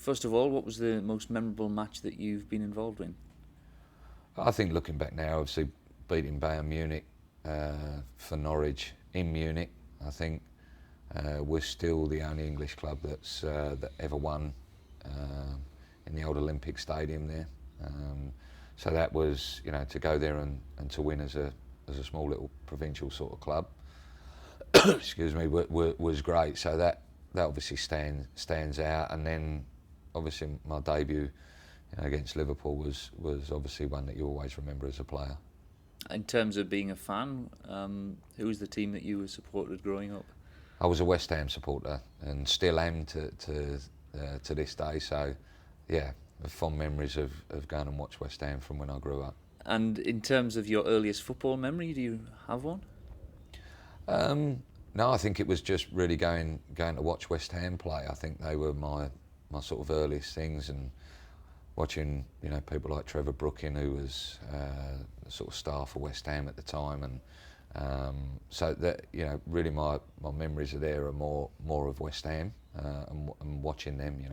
First of all, what was the most memorable match that you've been involved in? I think looking back now, obviously beating Bayern Munich for Norwich in Munich, I think we're still the only English club that ever won in the old Olympic Stadium there. So that was, to go there and to win as a small little provincial sort of club, excuse me, was great. So that obviously stands out. And then obviously my debut against Liverpool was obviously one that you always remember as a player. In terms of being a fan, who was the team that you were supported growing up? I was a West Ham supporter and still am to this day. So, yeah, fond memories of going and watch West Ham from when I grew up. And in terms of your earliest football memory, do you have one? No, I think it was just really going to watch West Ham play. I think they were my sort of earliest things, and watching people like Trevor Brooking, who was the sort of star for West Ham at the time, and so that really my memories are there are more of West Ham and watching them.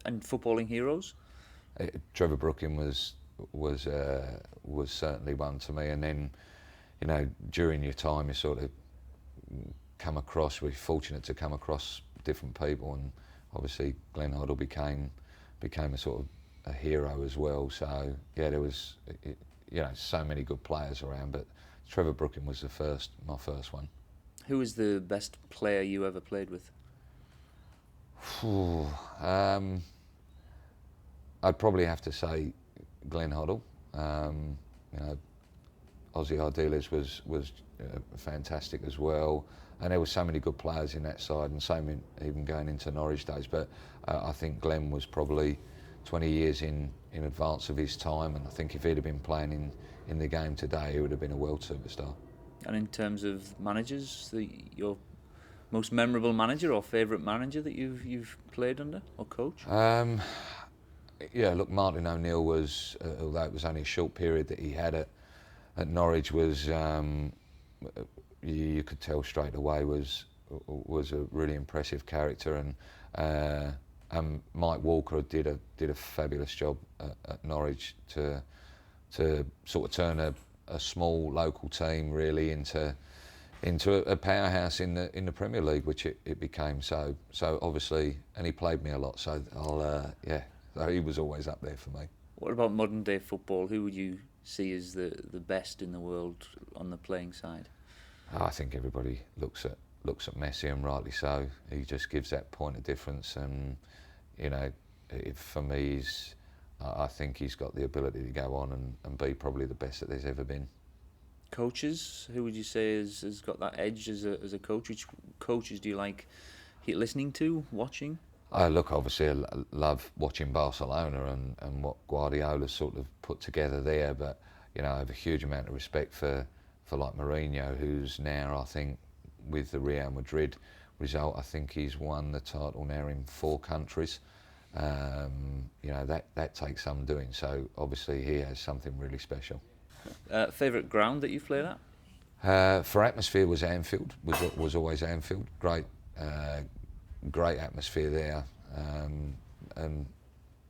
And footballing heroes? Trevor Brooking was certainly one to me, and then during your time you sort of we're fortunate to come across different people, and obviously Glenn Hoddle became a sort of a hero as well. So yeah, there was so many good players around, but Trevor Brooking was my first one. Who was the best player you ever played with? I'd probably have to say Glenn Hoddle. Ozzy Ardiles was fantastic as well, and there were so many good players in that side, and same even going into Norwich days. But I think Glenn was probably 20 years in advance of his time, and I think if he'd have been playing in the game today, he would have been a world superstar. And in terms of managers, your most memorable manager or favourite manager that you've played under or coached? Yeah, look, Martin O'Neill was, although it was only a short period that he had at Norwich, was you could tell straight away was a really impressive character, and Mike Walker did a fabulous job at Norwich to sort of turn a small local team really into a powerhouse in the Premier League, which it became. So obviously, and he played me a lot. So so he was always up there for me. What about modern day football? Who would you see as the best in the world on the playing side? I think everybody looks at Messi, and rightly so. He just gives that point of difference, and for me, I think he's got the ability to go on and be probably the best that there's ever been. Coaches, who would you say has got that edge as a coach? Which coaches do you like listening to, watching? Look, obviously I love watching Barcelona and what Guardiola sort of put together there, but I have a huge amount of respect for like Mourinho, who's now, I think, with the Real Madrid result, I think he's won the title now in 4 countries. That takes some doing, so obviously he has something really special. Favourite ground that you've played at? For atmosphere was Anfield, was always Anfield. Great atmosphere there, and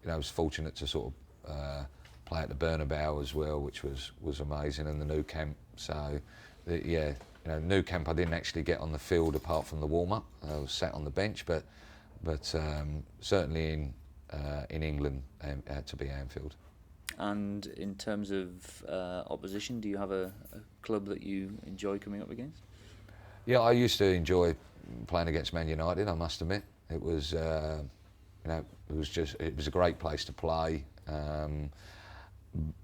I was fortunate to sort of play at the Bernabeu as well, which was amazing, and the Nou Camp. So, Nou Camp I didn't actually get on the field apart from the warm-up. I was sat on the bench, but certainly in England it had to be Anfield. And in terms of opposition, do you have a club that you enjoy coming up against? Yeah, I used to enjoy playing against Man United, I must admit. It was it was a great place to play,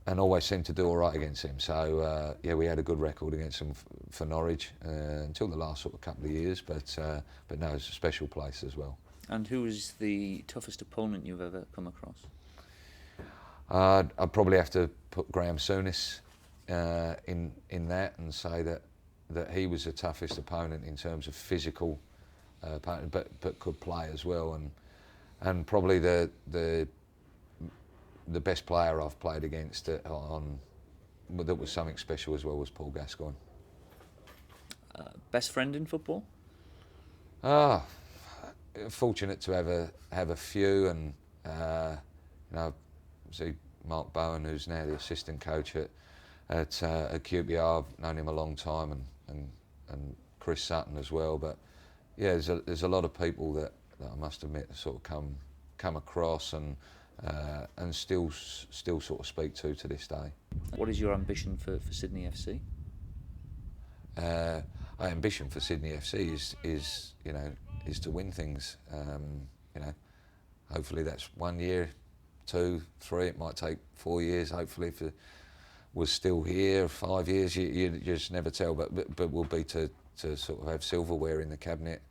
and always seemed to do all right against him. So we had a good record against him for Norwich until the last sort of couple of years. But no, it's a special place as well. And who was the toughest opponent you've ever come across? I'd probably have to put Graham Souness in that and say that he was the toughest opponent in terms of physical opponent, but could play as well, and probably the best player I've played against that was something special as well was Paul Gascoigne. Best friend in football? Fortunate to have a few, You know, see Mark Bowen, who's now the assistant coach at QPR. I've known him a long time, and Chris Sutton as well. But yeah, there's a lot of people that I must admit sort of come across and still sort of speak to this day. What is your ambition for Sydney FC? Our ambition for Sydney FC is to win things. You know, hopefully that's 1 year, 2, 3. It might take 4 years. Hopefully, if it was still here, 5 years, you just never tell. But will be to sort of have silverware in the cabinet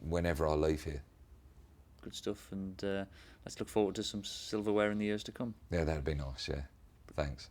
whenever I leave here. Good stuff, and let's look forward to some silverware in the years to come. Yeah, that'd be nice. Yeah, thanks.